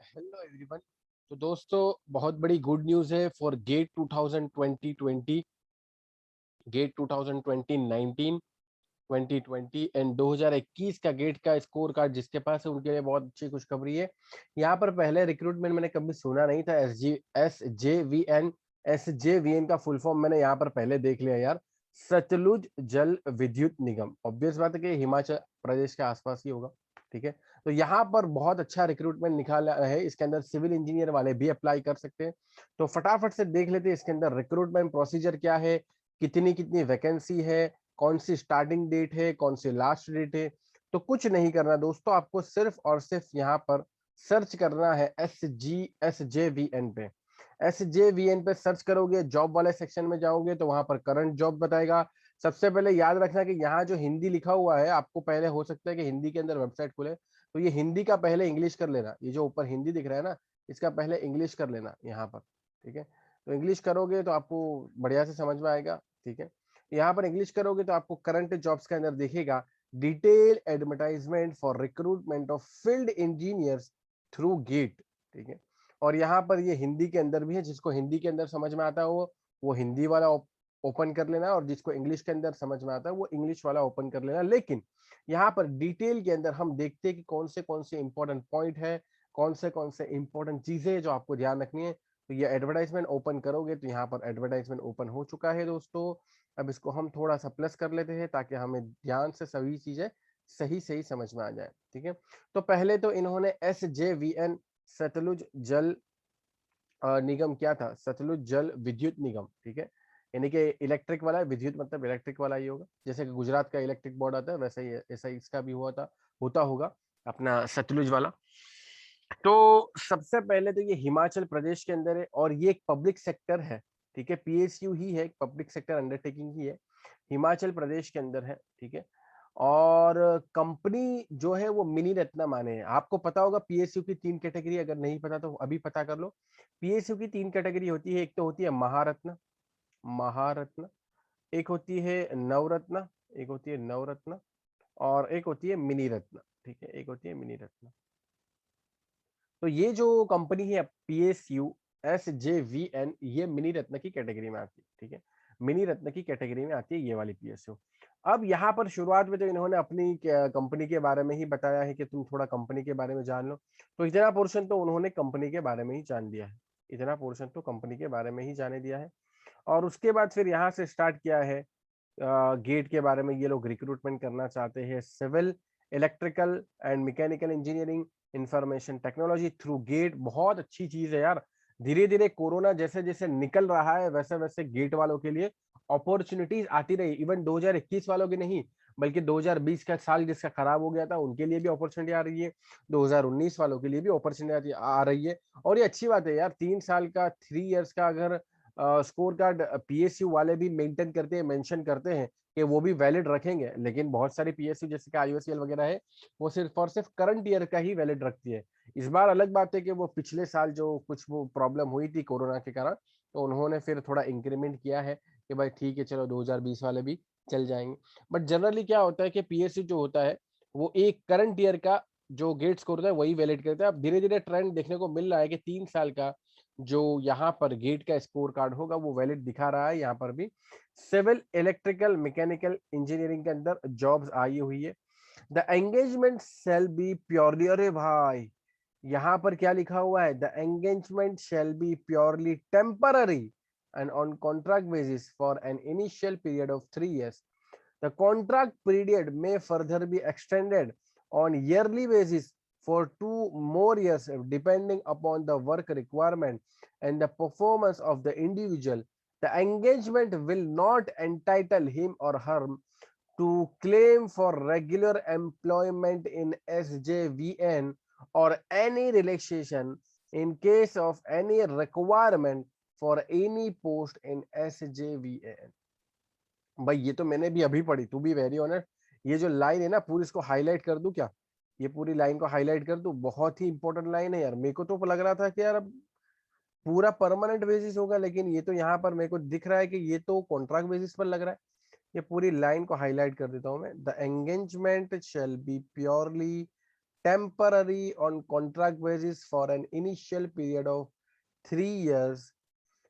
Hello everyone. तो दोस्तों, बहुत बड़ी गुड न्यूज़ है फॉर गेट 2020, गेट 2020, 19, 2020 एंड 2021 का गेट का स्कोर कार्ड जिसके पास है उनके लिए बहुत अच्छी खुशखबरी है। यहाँ पर पहले रिक्रूटमेंट मैंने कभी सुना नहीं था। एस जे वी एन का फुल फॉर्म मैंने यहाँ पर पहले देख लिया यार। सतलुज जल विद्युत निगम। ऑब्वियस बात है कि हिमाचल प्रदेश के आसपास ही होगा। ठीक है, तो यहाँ पर बहुत अच्छा रिक्रूटमेंट निकाला है। इसके अंदर सिविल इंजीनियर वाले भी अप्लाई कर सकते हैं। तो फटाफट से देख लेते हैं इसके अंदर रिक्रूटमेंट प्रोसीजर क्या है, कितनी कितनी वैकेंसी है, कौन सी स्टार्टिंग डेट है, कौन सी लास्ट डेट है। तो कुछ नहीं करना दोस्तों, आपको सिर्फ और सिर्फ यहाँ पर सर्च करना है एस जे वी एन पे। SJVN पे सर्च करोगे, जॉब वाले सेक्शन में जाओगे तो वहां पर करंट जॉब बताएगा। सबसे पहले याद रखना कि यहाँ जो हिंदी लिखा हुआ है, आपको पहले हो सकता है कि हिंदी के अंदर वेबसाइट खुले, तो ये हिंदी का पहले इंग्लिश कर लेना। ये जो ऊपर हिंदी दिख रहा है ना, इसका पहले इंग्लिश कर लेना यहाँ पर। ठीक है, तो इंग्लिश करोगे तो आपको बढ़िया से समझ में आएगा। ठीक है, यहाँ पर इंग्लिश करोगे तो आपको करंट जॉब्स के अंदर दिखेगा detail advertisement for recruitment of field engineers through GATE. ठीक है, और यहाँ पर ये हिंदी के अंदर भी है। जिसको हिंदी के अंदर समझ में आता है वो हिंदी वाला ओपन कर लेना, और जिसको इंग्लिश के अंदर समझ में आता है वो इंग्लिश वाला ओपन कर लेना। लेकिन यहाँ पर डिटेल के अंदर हम देखते हैं कि कौन से इंपॉर्टेंट पॉइंट है, कौन से इंपॉर्टेंट चीजें जो आपको ध्यान रखनी है। तो ये एडवर्टाइजमेंट ओपन करोगे तो यहाँ पर एडवर्टाइजमेंट ओपन हो चुका है दोस्तों। अब इसको हम थोड़ा सा प्लस कर लेते हैं ताकि हमें ध्यान से सभी चीजें सही सही समझ में आ जाए। ठीक है, तो पहले तो इन्होंने SJVN सतलुज जल निगम क्या था, सतलुज जल विद्युत निगम। ठीक है, यानी कि इलेक्ट्रिक वाला है, विद्युत मतलब इलेक्ट्रिक वाला ही होगा। जैसे कि गुजरात का इलेक्ट्रिक बोर्ड आता है वैसे ही ऐसा ही इसका भी हुआ था, होता होगा अपना सतलुज वाला। तो सबसे पहले तो ये हिमाचल प्रदेश के अंदर है और ये एक पब्लिक सेक्टर है। ठीक है, PSU ही है, एक पब्लिक सेक्टर अंडरटेकिंग ही है, हिमाचल प्रदेश के अंदर है। ठीक है, और कंपनी जो है वो मिनी रत्ना माने है। आपको पता होगा PSU की 3 कैटेगरी, अगर नहीं पता तो अभी पता कर लो। PSU की 3 कैटेगरी होती है। एक तो होती है महारत्न, महारत्न, एक होती है नवरत्न, एक होती है नवरत्न, और एक होती है मिनी रत्न। ठीक है, एक होती है मिनी रत्न। तो ये जो कंपनी है PSU SJVN, ये मिनी रत्न की कैटेगरी में आती है। ठीक है, मिनी रत्न की कैटेगरी में आती है ये वाली PSU। अब यहाँ पर शुरुआत में तो इन्होंने अपनी कंपनी के बारे में ही बताया है कि तुम थोड़ा कंपनी के बारे में जान लो। तो इतना पोर्शन तो उन्होंने कंपनी के बारे में ही जान दिया है, इतना पोर्शन तो कंपनी के बारे में ही जाने दिया है। और उसके बाद फिर यहाँ से स्टार्ट किया है गेट के बारे में। ये लोग रिक्रूटमेंट करना चाहते हैं civil, electrical and mechanical engineering, information technology through GATE. बहुत अच्छी चीज है यार। धीरे धीरे कोरोना जैसे जैसे निकल रहा है वैसे वैसे गेट वालों के लिए अपॉर्चुनिटीज आती रही। इवन 2021 वालों की नहीं, बल्कि 2020 का साल जिसका खराब हो गया था उनके लिए भी अपॉर्चुनिटी आ रही है, 2019 वालों के लिए भी अपॉर्चुनिटी आ रही है। और ये अच्छी बात है यार, 3 साल का, 3 इयर्स का अगर स्कोर कार्ड PSU वाले भी मेंटेन करते हैं, मेंशन करते हैं कि वो भी वैलिड रखेंगे। लेकिन बहुत सारी PSU जैसे कि IOCL वगैरह है, वो सिर्फ और सिर्फ करंट ईयर का ही वैलिड रखती है। इस बार अलग बात है कि वो पिछले साल जो कुछ वो प्रॉब्लम हुई थी कोरोना के कारण, तो उन्होंने फिर थोड़ा इंक्रीमेंट किया है कि भाई ठीक है चलो 2020 वाले भी चल जाएंगे। बट जनरली क्या होता है कि PSU जो होता है वो एक करंट ईयर का जो गेट स्कोर होता है वही वैलिड करता है। अब धीरे धीरे ट्रेंड देखने को मिल रहा है कि 3 साल का जो यहाँ पर गेट का स्कोर कार्ड होगा वो वैलिड दिखा रहा है। यहाँ पर भी सिविल, इलेक्ट्रिकल, मैकेनिकल इंजीनियरिंग के अंदर जॉब्स आई हुई है। The engagement shall be purely, अरे भाई यहाँ पर क्या लिखा हुआ है, the engagement shall be purely temporary and on contract basis for an initial period of 3 years. The contract period may further be extended on yearly basis for 2 more years depending upon the work requirement and the performance of the individual. The engagement will not entitle him or her to claim for regular employment in SJVN or any relaxation in case of any requirement for any post in SJVN. भाई ये तो मैंने भी अभी पढ़ी, तू भी very honest. ये जो लाइन है ना पूरी, इसको हाईलाइट कर दूं क्या, ये पूरी लाइन को हाईलाइट कर दूं? बहुत ही इंपॉर्टेंट लाइन है यार। मेरे को तो लग रहा था कि यार अब पूरा परमानेंट बेसिस होगा, लेकिन ये तो यहाँ पर मेरे को दिख रहा है कि ये तो कॉन्ट्रैक्ट बेसिस पर लग रहा है। ये पूरी लाइन को हाईलाइट कर देता हूँ मैं। The engagement shall be purely temporary on contract basis for an initial period of 3 years.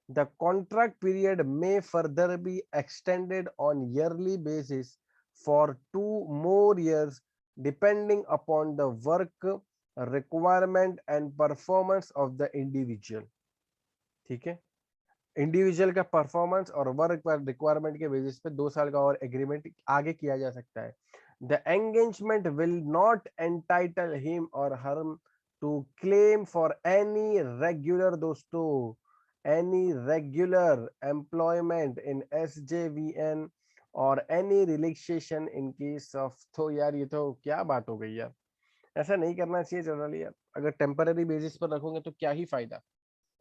The contract period may further be extended on yearly basis for 2 more years depending upon the work requirement and performance of the individual. ठीक है, individual का performance और work पर requirement के basis पे 2 साल का और एग्रीमेंट आगे किया जा सकता है. The engagement will not entitle him or her to claim for any regular, दोस्तों, any regular employment in SJVN or any relaxation in case of. तो यार ये तो क्या बात हो गई यार, ऐसा नहीं करना चाहिए जनरली यार. अगर टेम्पररी बेसिस पर रखोगे तो क्या ही फायदा.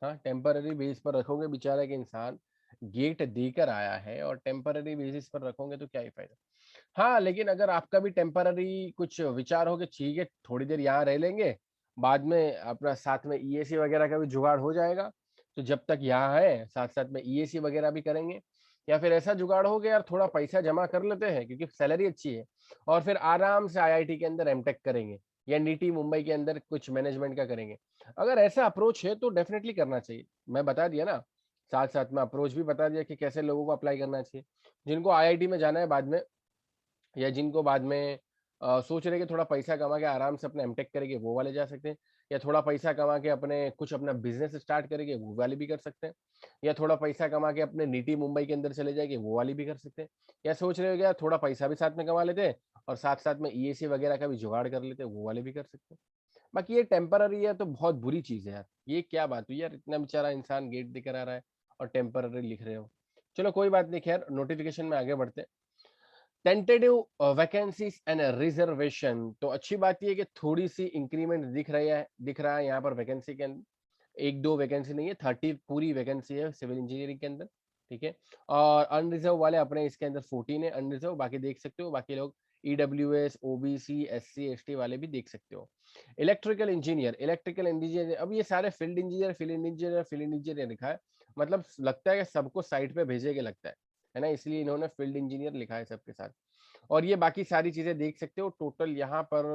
हाँ, टेम्पररी बेस पर रखोगे, बेचारा के इंसान गेट देकर आया है और टेम्पररी बेसिस पर रखोगे तो क्या ही फायदा. हाँ, लेकिन अगर आपका भी टेम्पररी कुछ विचार हो कि ठीक है थोड़ी देर यहाँ रह लेंगे, बाद में अपना साथ में EAC वगैरह का भी जुगाड़ हो जाएगा, तो जब तक यहाँ है साथ साथ में EAC वगैरह भी करेंगे, या फिर ऐसा जुगाड़ हो गया यार थोड़ा पैसा जमा कर लेते हैं क्योंकि सैलरी अच्छी है और फिर आराम से IIT के अंदर एमटेक करेंगे या NIT मुंबई के अंदर कुछ मैनेजमेंट का करेंगे. अगर ऐसा अप्रोच है तो डेफिनेटली करना चाहिए. मैं बता दिया ना, साथ साथ में अप्रोच भी बता दिया कि कैसे लोगों को अप्लाई करना चाहिए. जिनको IIT में जाना है बाद में, या जिनको बाद में सोच रहे कि थोड़ा पैसा कमा के आराम से अपना एमटेक करेंगे, वो वाले जा सकते हैं. या थोड़ा पैसा कमा के अपने कुछ अपना बिजनेस स्टार्ट करेंगे, वो वाले भी कर सकते हैं. या थोड़ा पैसा कमा के अपने NIT मुंबई के अंदर चले जाएंगे, वो वाले भी कर सकते हैं. या सोच रहे हो क्या थोड़ा पैसा भी साथ में कमा लेते हैं और साथ साथ में EAC वगैरह का भी जुगाड़ कर लेते हैं, वो वाले भी कर सकते हैं. बाकी ये टेम्पररी है तो बहुत बुरी चीज है यार. ये क्या बात हुई यार, इतना बेचारा इंसान गेट देकर आ रहा है और टेम्पररी लिख रहे हो. चलो कोई बात नहीं, खैर नोटिफिकेशन में आगे बढ़ते हैं. टेंटेटिव वैकेंसीज एंड रिजर्वेशन, तो अच्छी बात ये है कि थोड़ी सी इंक्रीमेंट दिख रहा है यहाँ पर वैकेंसी के अंदर. 1-2 वैकेंसी नहीं है, 30 पूरी वैकेंसी है सिविल इंजीनियरिंग के अंदर. ठीक है, और अनरिजर्व वाले अपने इसके अंदर 14 है अनरिजर्व, बाकी देख सकते हो. बाकी लोग EWS, OBC, SC, ST वाले भी देख सकते हो. इलेक्ट्रिकल इंजीनियर, अब ये सारे फील्ड इंजीनियर लिखा है, मतलब लगता है कि सबको साइट पे भेजेगा लगता है ना, इसलिए इन्होंने फील्ड इंजीनियर लिखा है सबके साथ. और ये बाकी सारी चीजें देख सकते हो. टोटल यहाँ पर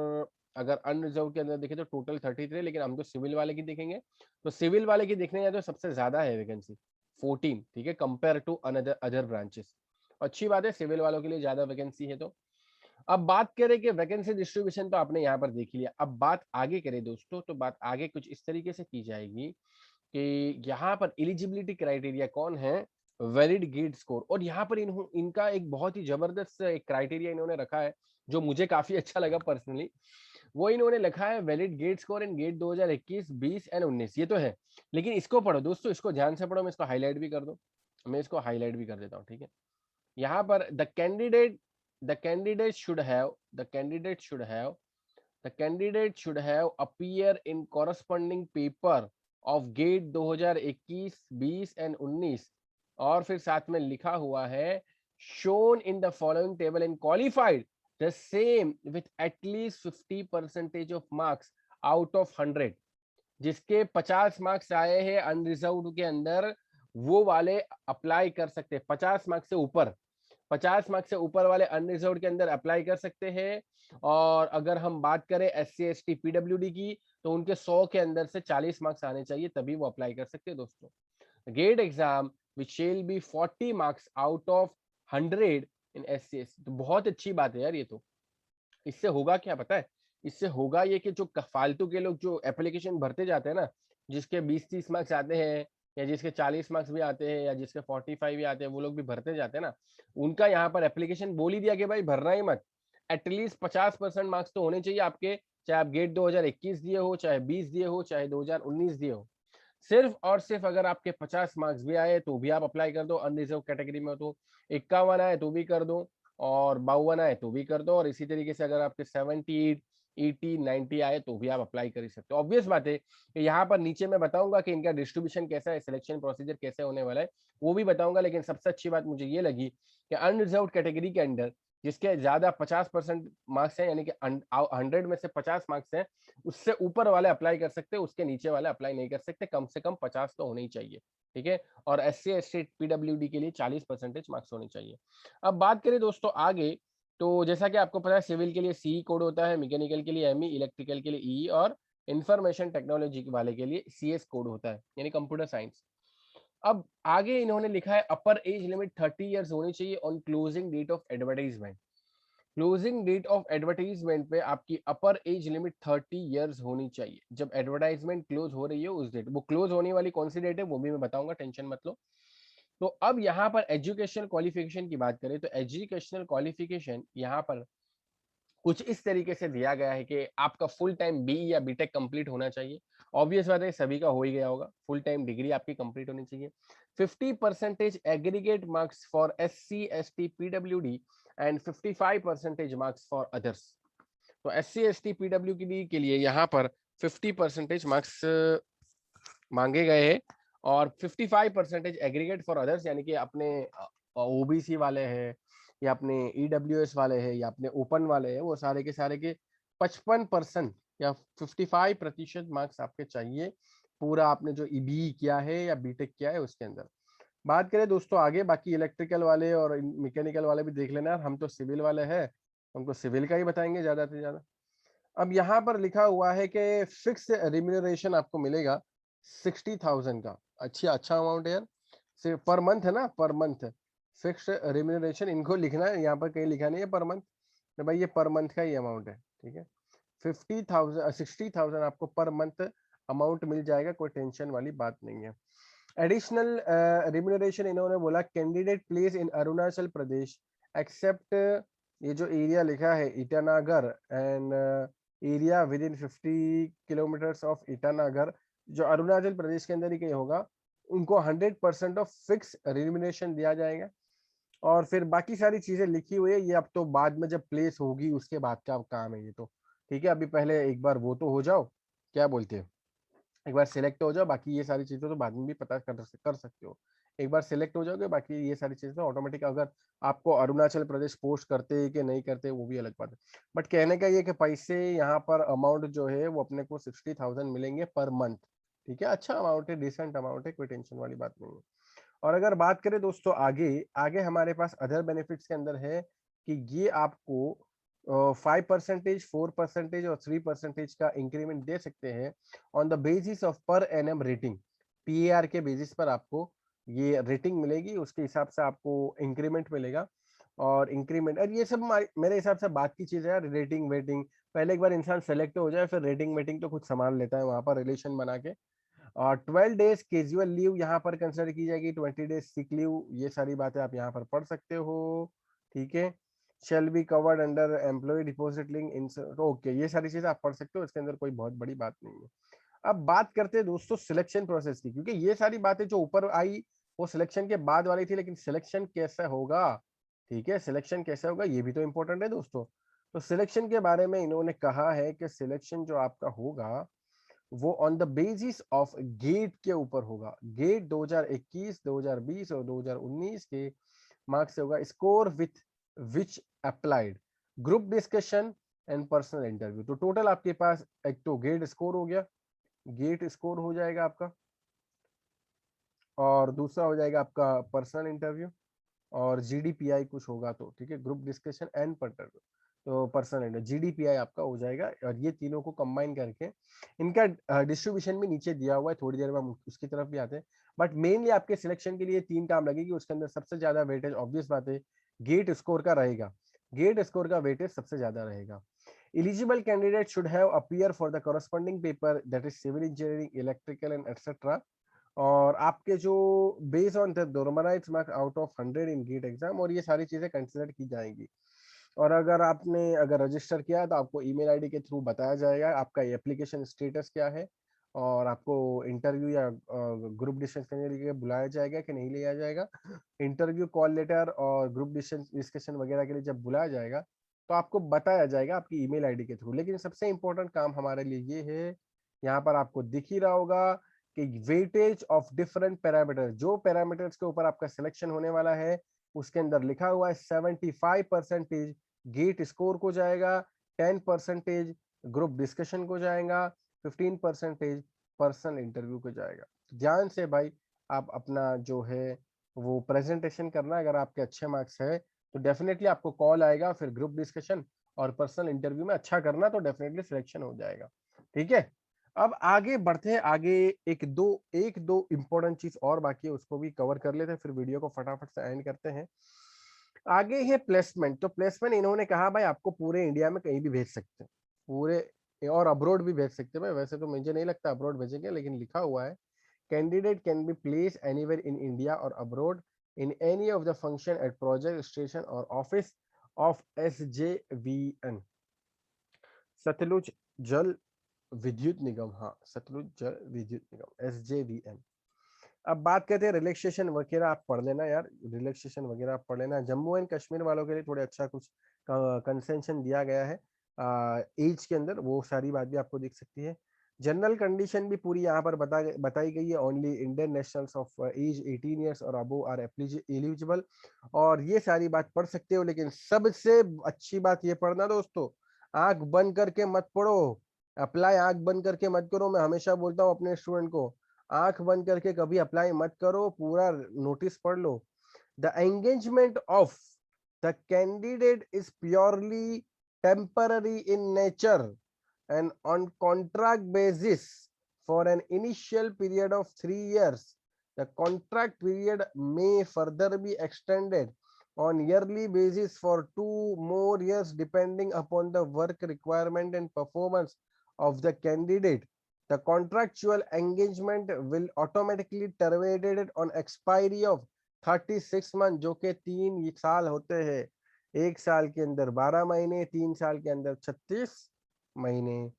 अगर अनरिजर्व के अंदर देखें तो टोटल 33, लेकिन हम तो सिविल वाले की देखेंगे. तो सिविल वाले की देखने जाए तो सबसे ज्यादा है वैकेंसी 14. ठीक है, कंपेयर टू अदर ब्रांचेस. अच्छी बात है, सिविल वालों के लिए ज्यादा वैकेंसी है. तो अब बात करें कि वैकेंसी डिस्ट्रीब्यूशन तो आपने यहाँ पर देख लिया. अब बात आगे करें दोस्तों, तो बात आगे कुछ इस तरीके से की जाएगी कि यहाँ पर एलिजिबिलिटी क्राइटेरिया कौन है, वैलिड गेट स्कोर. और यहाँ पर इनका एक बहुत ही जबरदस्त एक क्राइटेरिया इन्होंने रखा है जो मुझे काफी अच्छा लगा पर्सनली. वो इन्होंने लिखा है valid GATE score in GATE 2021, 20 and 19. ये तो है, लेकिन इसको पढ़ो दोस्तों, इसको ध्यान से पढ़ो. मैं इसको हाईलाइट भी कर दूं, मैं इसको हाईलाइट भी कर देता हूँ. ठीक है, यहाँ पर the candidate should have the candidate should have the candidate should have appear in corresponding paper of gate 2021, 20 and 19. और फिर साथ में लिखा हुआ है shown in the following table and qualified the same with at least 50% of marks out of 100. जिसके 50 marks आए हैं अनरिजर्व्ड के अंदर, वो वाले अप्लाई कर सकते हैं. 50 मार्क्स से ऊपर, 50 मार्क्स से ऊपर वाले अनरिजर्व्ड के अंदर अप्लाई कर सकते हैं. और अगर हम बात करें SC ST PWD की, तो उनके 100 के अंदर से 40 मार्क्स आने चाहिए, तभी वो अप्लाई कर सकते हैं दोस्तों. GATE exam which shall be 40 marks out of 100 in SC ST. तो बहुत अच्छी बात है यार ये तो. इससे होगा क्या पता है, इससे होगा ये कि जो फालतू के लोग जो एप्लीकेशन भरते जाते हैं ना, जिसके 20-30 मार्क्स आते हैं या जिसके 40 मार्क्स भी आते हैं या जिसके 45 भी आते हैं, वो लोग भी भरते जाते हैं ना, उनका यहाँ पर एप्लीकेशन बोल ही दिया कि भाई भरना ही मत. एटलीस्ट 50% मार्क्स तो होने चाहिए आपके, चाहे आप गेट 2021 दिए हो, चाहे 20 दिए हो, चाहे 2019 दिए हो. सिर्फ और सिर्फ अगर आपके 50 मार्क्स भी आए तो भी आप अप्लाई कर दो. अनरिजर्व कैटेगरी में तो 51 आए तो भी कर दो, और 52 आए तो भी कर दो. और इसी तरीके से अगर आपके 78, 80, 90 आए तो भी आप अप्लाई कर ही सकते हो. ऑब्वियस बात है कि यहाँ पर नीचे मैं बताऊंगा कि इनका डिस्ट्रीब्यूशन कैसा है, सिलेक्शन प्रोसीजर कैसे होने वाला है, वो भी बताऊंगा. लेकिन सबसे अच्छी बात मुझे ये लगी कि अनरिजर्व कैटेगरी के अंदर जिसके ज्यादा 50% मार्क्स हैं, यानी कि 100 में से 50 मार्क्स हैं, उससे ऊपर वाले अप्लाई कर सकते हैं, उसके नीचे वाले अप्लाई नहीं कर सकते. कम से कम 50 तो होने ही चाहिए. ठीक है, और SC ST PWD के लिए 40% मार्क्स होने चाहिए. अब बात करें दोस्तों आगे, तो जैसा कि आपको पता है सिविल के लिए सी कोड होता है, मैकेनिकल के लिए एमई, इलेक्ट्रिकल के लिए ई और इंफॉर्मेशन टेक्नोलॉजी वाले के लिए सीएस कोड होता है, यानी कंप्यूटर साइंस। अब आगे इन्होंने लिखा है अपर एज लिमिट 30 इयर्स होनी चाहिए on closing date of advertisement. Closing date of advertisement पे आपकी अपर एज लिमिट 30 इयर्स होनी चाहिए। जब एडवर्टाइजमेंट क्लोज हो रही है उस डेट, वो क्लोज होने वाली कौन सी डेट है वो भी मैं बताऊंगा, टेंशन मत लो। तो अब यहाँ पर एजुकेशनल क्वालिफिकेशन की बात करें तो एजुकेशनल क्वालिफिकेशन यहाँ पर कुछ इस तरीके से दिया गया है कि आपका फुल टाइम बी या बीटेक कंप्लीट होना चाहिए। ऑब्वियस बात है सभी का हो ही गया होगा, फुल टाइम डिग्री आपकी कंप्लीट होनी चाहिए। 50% aggregate marks for SC ST PWD and 55% marks for others. तो SC ST PWD के लिए यहाँ पर 50% मार्क्स मांगे गए हैं और 55% एग्रीगेट फॉर अदर्स, यानी कि अपने ओबीसी वाले हैं या अपने ईडब्ल्यूएस वाले हैं या अपने ओपन वाले हैं, वो सारे के 55% या 55% मार्क्स आपके चाहिए पूरा आपने जो ईबी किया है या बीटेक किया है उसके अंदर। बात करें दोस्तों आगे, बाकी इलेक्ट्रिकल वाले और मैकेनिकल वाले भी देख लेना, हम तो सिविल वाले हैं, हमको सिविल का ही बताएंगे ज्यादा से ज्यादा। अब यहाँ पर लिखा हुआ है कि फिक्स रिम्यूनरेशन आपको मिलेगा 60,000 का। अच्छा अमाउंट है यार, सिर्फ पर मंथ है ना, पर मंथ फिक्स रिम्यूनरेशन। इनको लिखना है, यहाँ पर कहीं लिखा नहीं है पर मंथ, तो भाई ये पर मंथ का ही अमाउंट है, ठीक है। 60,000 आपको पर मंथ अमाउंट मिल जाएगा, कोई टेंशन वाली बात नहीं है। एडिशनल रिम्यूनरेशन इन्होंने बोला candidate place in Arunachal Pradesh except, ये जो एरिया लिखा है Itanagar and area within 50 kilometres of Itanagar, जो अरुणाचल प्रदेश के अंदर ही कहीं होगा, उनको 100% ऑफ फिक्स रिम्यूनरेशन दिया जाएगा। और फिर बाकी सारी चीजें लिखी हुई है, ये अब तो बाद में जब प्लेस होगी उसके बाद का काम है ये तो, ठीक है। अभी पहले एक बार वो तो हो जाओ, क्या बोलते हैं, एक बार सिलेक्ट हो जाओ, बाकी ये सारी चीजें तो बाद में भी पता कर सकते हो। एक बार सिलेक्ट हो जाओगे बाकी ये सारी चीजें तो ऑटोमेटिक, अगर आपको अरुणाचल प्रदेश पोस्ट करते हैं कि नहीं करते वो भी अलग बात है। बट कहने का ये कि पैसे यहाँ पर अमाउंट जो है वो अपने को 60,000 मिलेंगे पर मंथ, ठीक है। अच्छा अमाउंट है, डिसेंट अमाउंट है, कोई टेंशन वाली बात नहीं है। और अगर बात करें दोस्तों आगे आगे हमारे पास अदर बेनिफिट्स के अंदर है कि ये आपको 5%, 4% और 3% का इंक्रीमेंट दे सकते हैं ऑन द बेसिस ऑफ पर एनएम रेटिंग। पीएआर के बेसिस पर आपको ये रेटिंग मिलेगी, उसके हिसाब से आपको इंक्रीमेंट मिलेगा। और इंक्रीमेंट, और ये सब मेरे हिसाब से बात की चीज है यार, रेटिंग वेटिंग, पहले एक बार इंसान सेलेक्ट हो जाए फिर रेटिंग वेटिंग तो खुद संभाल लेता है वहां पर रिलेशन बना के। और 12 डेज कैजुअल लीव यहाँ पर कंसिडर की जाएगी, 20 डेज सिक लीव, ये सारी बातें आप यहाँ पर पढ़ सकते हो, ठीक है। Shall be covered under employ deposit link, okay, ये सारी चीजें आप पढ़ सकते हो, इसके अंदर कोई बहुत बड़ी बात नहीं है। अब बात करते हैं दोस्तों सिलेक्शन प्रोसेस की, क्योंकि ये सारी बातें जो ऊपर आई वो सिलेक्शन के बाद वाली थी, लेकिन सिलेक्शन कैसा होगा, ठीक है, सिलेक्शन कैसा होगा ये भी तो इंपॉर्टेंट है दोस्तों। तो सिलेक्शन के बारे में इन्होंने कहा है कि सिलेक्शन जो आपका होगा वो on the basis of GATE के ऊपर होगा। गेट 2021, 2020 और 2019 के मार्क्स से होगा, score with which applied, group discussion and personal interview. तो टोटल आपके पास एक तो गेट स्कोर हो गया, गेट स्कोर हो जाएगा आपका, और दूसरा हो जाएगा आपका पर्सनल इंटरव्यू, और जीडीपीआई कुछ होगा तो, ठीक है, ग्रुप डिस्कशन एंड इंटरव्यू। तो पर्सनल जीडीपीआई आपका हो जाएगा, और ये तीनों को कंबाइन करके इनका डिस्ट्रीब्यूशन भी नीचे दिया हुआ है, थोड़ी देर में हम उसकी तरफ भी आते हैं। बट मेनली आपके सिलेक्शन के लिए 3 काम लगेगी, उसके अंदर सबसे ज्यादा वेटेज ऑब्वियस बात है गेट स्कोर का रहेगा, गेट स्कोर का वेटेज सबसे ज्यादा रहेगा। Eligible candidate should have appear for the corresponding paper that is civil engineering, electrical and etcetera. और आपके जो based on the normalised marks out of 100 in GATE exam, और ये सारी चीजें कंसिडर की जाएंगी। और अगर आपने अगर रजिस्टर किया तो आपको ईमेल आईडी के थ्रू बताया जाएगा आपका एप्लीकेशन स्टेटस क्या है, और आपको इंटरव्यू या ग्रुप डिस्कशन के लिए बुलाया जाएगा कि नहीं लिया जाएगा। इंटरव्यू कॉल लेटर और ग्रुप डिस्कशन वगैरह के लिए जब बुलाया जाएगा तो आपको बताया जाएगा आपकी ईमेल आईडी के थ्रू। लेकिन सबसे इंपॉर्टेंट काम हमारे लिए ये है, यहाँ पर आपको दिख ही रहा होगा कि वेटेज ऑफ डिफरेंट पैरामीटर, जो पैरामीटर्स के ऊपर आपका सिलेक्शन होने वाला है उसके अंदर लिखा हुआ है 75% गेट स्कोर को जाएगा, 10% ग्रुप डिस्कशन को जाएगा, 15% पर्सनल इंटरव्यू को जाएगा। ध्यान से भाई आप अपना जो है वो प्रेजेंटेशन करना, अगर आपके अच्छे मार्क्स है तो डेफिनेटली आपको कॉल आएगा, फिर ग्रुप डिस्कशन और पर्सनल इंटरव्यू में अच्छा करना तो डेफिनेटली सिलेक्शन हो जाएगा। ठीक है, अब आगे बढ़ते हैं। आगे एक दो इंपॉर्टेंट चीज और बाकी है, उसको भी कवर कर लेते हैं, फिर वीडियो को फटाफट से एंड करते हैं। आगे है प्लेसमेंट। तो प्लेसमेंट इन्होंने कहा भाई आपको पूरे इंडिया में कहीं भी भेज सकते हैं, पूरे और अब्रॉड भी भेज सकते हैं। भाई वैसे तो मुझे नहीं लगता अब्रॉड भेजेंगे, लेकिन लिखा हुआ है candidate can be place anywhere in India or abroad in any of the function at project station or office of SJVN, Satluj Jal Vidyut निगम। हाँ, सतलुज जल विद्युत निगम, SJVN। अब बात करते हैं रिलैक्सेशन वगैरह, आप पढ़ लेना यार, रिलैक्सेशन वगैरह आप पढ़ लेना। जम्मू एंड कश्मीर वालों के लिए थोड़े अच्छा कुछ कंसेशन दिया गया है एज के अंदर, वो सारी बात भी आपको दिख सकती है। जनरल कंडीशन भी पूरी यहाँ पर बताई गई है। Only Indian nationals of age 18 years और अबो आर एलिजिबल, और ये सारी बात पढ़ सकते हो। लेकिन सबसे अच्छी बात ये पढ़ना दोस्तों, आंख बंद करके मत पढ़ो, अप्लाई आंख बंद करके मत करो। मैं हमेशा बोलता हूँ अपने स्टूडेंट को, आंख बंद करके कभी अप्लाई मत करो, पूरा नोटिस पढ़ लो। The engagement of the candidate is purely temporary in nature and on contract basis for an initial period of 3 years. The contract period may further be extended on yearly basis for 2 more years depending upon the work requirement and performance of the candidate. The contractual engagement will automatically terminated on expiry of 36 months, जो कि 3 साल होते हैं। 1 साल के अंदर 12 महीने, 3 साल के अंदर 36 महीने।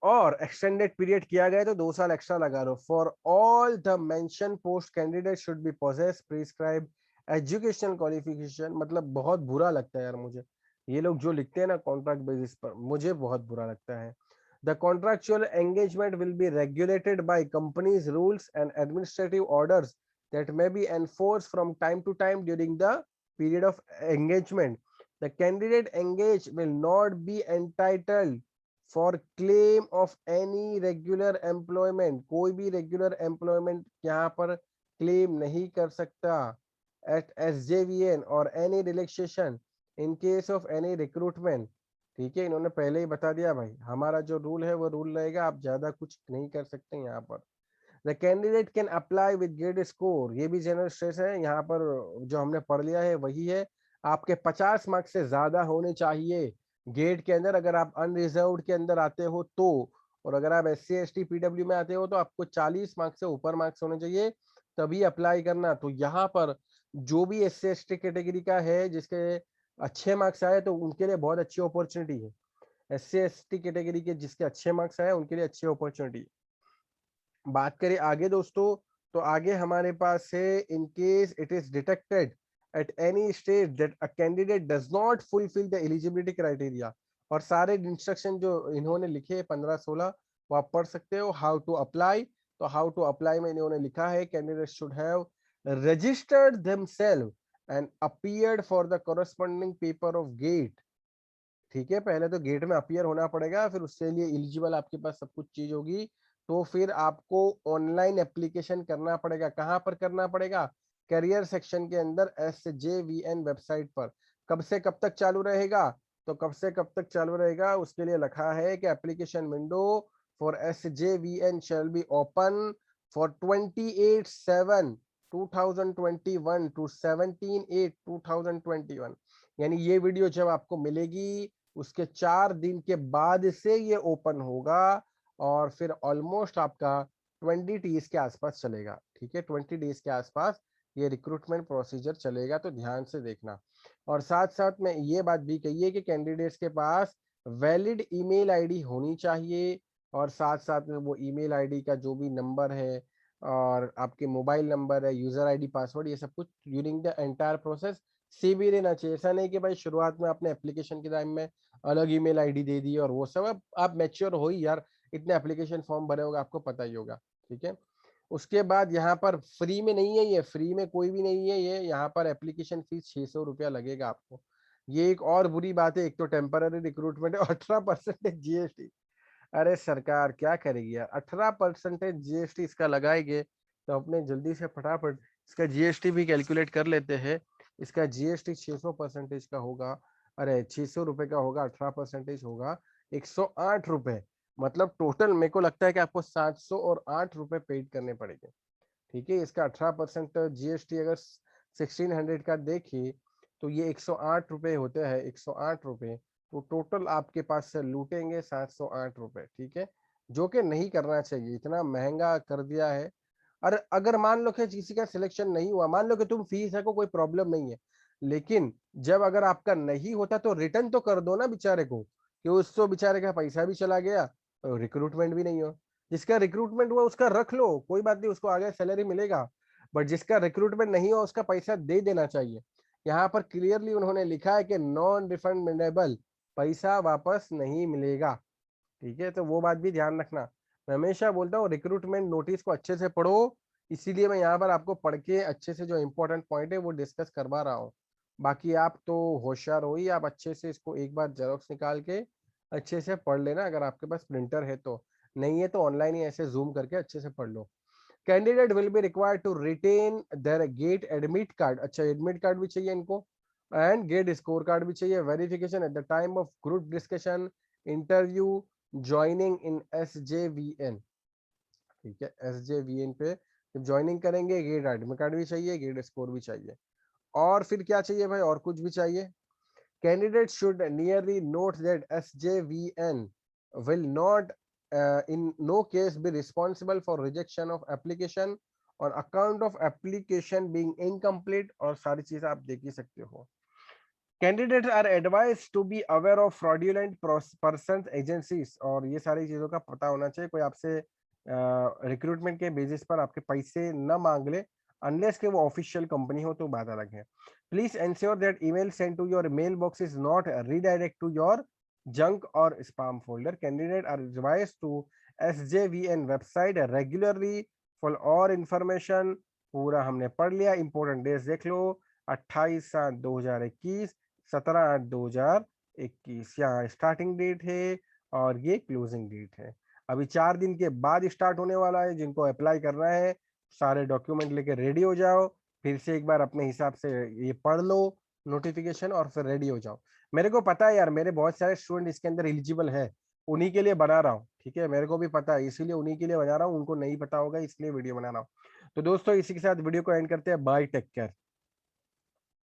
और एक्सटेंडेड पीरियड किया गया तो 2 साल एक्स्ट्रा लगा लो। For all the mention post candidate should be possess prescribe educational qualification. मतलब बहुत बुरा लगता है यार मुझे, ये लोग जो लिखते हैं ना कॉन्ट्रैक्ट बेसिस पर, मुझे बहुत बुरा लगता है। The contractual engagement will be regulated by companies rules and administrative orders that may be enforced from time to time during the period of engagement. The candidate engaged will not be entitled for claim of any regular employment. कोई भी regular employment यहाँ पर claim नहीं कर सकता eight SJVN or any relaxation in case of any recruitment. ठीक है, इन्होंने पहले ही बता दिया भाई, हमारा जो रूल है वो रूल रहेगा, आप ज्यादा कुछ नहीं कर सकते यहाँ पर। The candidate can apply with grade score, ये भी जनरल स्ट्रेस है यहाँ पर, जो हमने पढ़ लिया है वही है। आपके 50 मार्क्स से ज्यादा होने चाहिए गेट के अंदर, अगर आप अनरिजर्व्ड के अंदर आते हो तो। और अगर आप SC ST PW में आते हो तो आपको 40 मार्क्स से ऊपर मार्क्स होने चाहिए, तभी अप्लाई करना। तो यहाँ पर जो भी SC ST कैटेगरी का है, जिसके अच्छे मार्क्स आए तो उनके लिए बहुत अच्छी अपॉर्चुनिटी है। SC ST कैटेगरी के जिसके अच्छे मार्क्स आए उनके लिए अच्छी अपॉर्चुनिटी है। बात करें आगे दोस्तों, तो आगे हमारे पास है in case it is detected at any stage that a candidate does not fulfil the eligibility criteria. और सारे इंस्ट्रक्शन जो इन्होंने लिखे 15-16 वो आप पढ़ सकते हो। हाउ टू अप्लाई, तो हाउ टू अप्लाई में इन्होंने लिखा है candidate should have registered themselves and appeared for the corresponding paper of GATE. ठीक है, पहले तो गेट में अपीयर होना पड़ेगा, फिर उसके लिए एलिजिबल आपके पास सब कुछ चीज होगी, तो फिर आपको ऑनलाइन एप्लीकेशन करना पड़ेगा। कहाँ पर करना पड़ेगा? करियर सेक्शन के अंदर SJVN वेबसाइट पर। कब से कब तक चालू रहेगा? तो कब से कब तक चालू रहेगा उसके लिए लिखा है कि application window for SJVN shall be open for 28/7/2021 to 17/8/2021। यानी ये वीडियो जब आपको मिलेगी उसके 4 दिन के बाद से ये ओपन होगा, और फिर ऑलमोस्ट आपका 20 डेज के आसपास चलेगा। ठीक है, 20 डेज के आसपास ये रिक्रूटमेंट प्रोसीजर चलेगा, तो ध्यान से देखना। और साथ साथ में ये बात भी कही है कि कैंडिडेट्स के पास वैलिड ईमेल आईडी होनी चाहिए, और साथ साथ में वो ईमेल आईडी का जो भी नंबर है और आपके मोबाइल नंबर है, यूजर आईडी, पासवर्ड, ये सब कुछ during the entire process same ही रहना चाहिए। ऐसा नहीं कि भाई शुरुआत में आपने एप्लीकेशन के टाइम में अलग ईमेल आईडी दे दी और वो सब। अब आप मैच्योर हो ही यार, इतने एप्लीकेशन फॉर्म भरे होगा, आपको पता ही होगा। ठीक है, उसके बाद यहाँ पर फ्री में नहीं है, ये फ्री में कोई भी नहीं है ये, यहाँ पर एप्लीकेशन फीस 600 रुपया लगेगा आपको। ये एक और बुरी बात है, एक तो टेम्पररी रिक्रूटमेंट है, 18% GST। अरे सरकार क्या करेगी यार, 18% GST इसका लगाएंगे, तो अपने जल्दी से फटाफट इसका GST भी कैलकुलेट कर लेते हैं। इसका जीएसटी 600% का होगा, अरे 600 रुपए का होगा, 18% होगा 108 रुपए। मतलब टोटल मेरे को लगता है कि आपको 708 रुपए पेड करने पड़ेंगे। ठीक है, इसका 18% जीएसटी अगर 1600 का देखिए तो ये 108 रुपए होते हैं, 108 रुपए। तो टोटल आपके पास से लूटेंगे 708 रुपए। ठीक है, जो कि नहीं करना चाहिए, इतना महंगा कर दिया है। और अगर मान लो कि किसी का सिलेक्शन नहीं हुआ, मान लो कि तुम फीस है को कोई प्रॉब्लम नहीं है, लेकिन जब अगर आपका नहीं होता तो रिटर्न तो कर दो ना बेचारे को, कि उसको बेचारे का पैसा भी चला गया और रिक्रूटमेंट भी नहीं हो। जिसका रिक्रूटमेंट हुआ उसका रख लो, कोई बात नहीं, उसको आगे सैलरी मिलेगा। बट जिसका रिक्रूटमेंट नहीं हुआ उसका पैसा दे देना चाहिए। यहाँ पर क्लियरली उन्होंने लिखा है कि नॉन रिफंडेबल, पैसा वापस नहीं मिलेगा। ठीक है, तो वो बात भी ध्यान रखना। मैं हमेशा बोलता हूँ रिक्रूटमेंट नोटिस को अच्छे से पढ़ो, इसीलिए मैं यहाँ पर आपको पढ़ के अच्छे से जो इम्पोर्टेंट पॉइंट है वो डिस्कस करवा रहा हूँ। बाकी आप तो होशियार हो ही, आप अच्छे से इसको एक बार जेरोक्स निकाल के अच्छे से पढ़ लेना, अगर आपके पास प्रिंटर है तो। नहीं है तो ऑनलाइन ही ऐसे जूम करके अच्छे से पढ़ लो। Candidate will be required to retain their GATE admit card, अच्छा एडमिट कार्ड भी चाहिए इनको, एंड गेट स्कोर कार्ड भी चाहिए, verification at the time of group discussion, interview, joining in SJVN। ठीक है, SJVN पे जब ज्वाइनिंग करेंगे गेट एडमिट कार्ड भी चाहिए, गेट स्कोर भी चाहिए। और फिर क्या चाहिए भाई, और कुछ भी चाहिए? Candidates should nearly note that SJVN will not in no case be responsible for rejection of application on account of application being incomplete, और सारी चीजें आप देख ही सकते हो। Candidates are advised to be aware of fraudulent persons agencies, और ये सारी चीजों का पता होना चाहिए, कोई आपसे रिक्रूटमेंट के बेसिस पर आपके पैसे न मांग ले, अनलेस के वो ऑफिशियल कंपनी हो तो बात अलग है। Please ensure that email send to your mail box is not redirect to your junk or spam folder. Candidate are advised to SJVN website regularly for or information. पूरा हमने पढ़ लिया, इंपॉर्टेंट डेज देख लो, 28/7/2021, 17/8/2021 यहाँ स्टार्टिंग डेट है और ये closing date है। अभी 4 दिन के बाद स्टार्ट होने वाला है। जिनको अप्लाई करना है सारे डॉक्यूमेंट लेके रेडी हो जाओ, फिर से एक बार अपने हिसाब से ये पढ़ लो नोटिफिकेशन और फिर रेडी हो जाओ। मेरे को पता है यार, मेरे बहुत सारे स्टूडेंट इसके अंदर एलिजिबल है, उन्हीं के लिए बना रहा हूँ। ठीक है, मेरे को भी पता है, इसीलिए उन्हीं के लिए बना रहा हूँ, उनको नहीं पता होगा इसलिए वीडियो बना रहा हूँ। तो दोस्तों इसी के साथ वीडियो को एंड करते हैं। Bye, take care.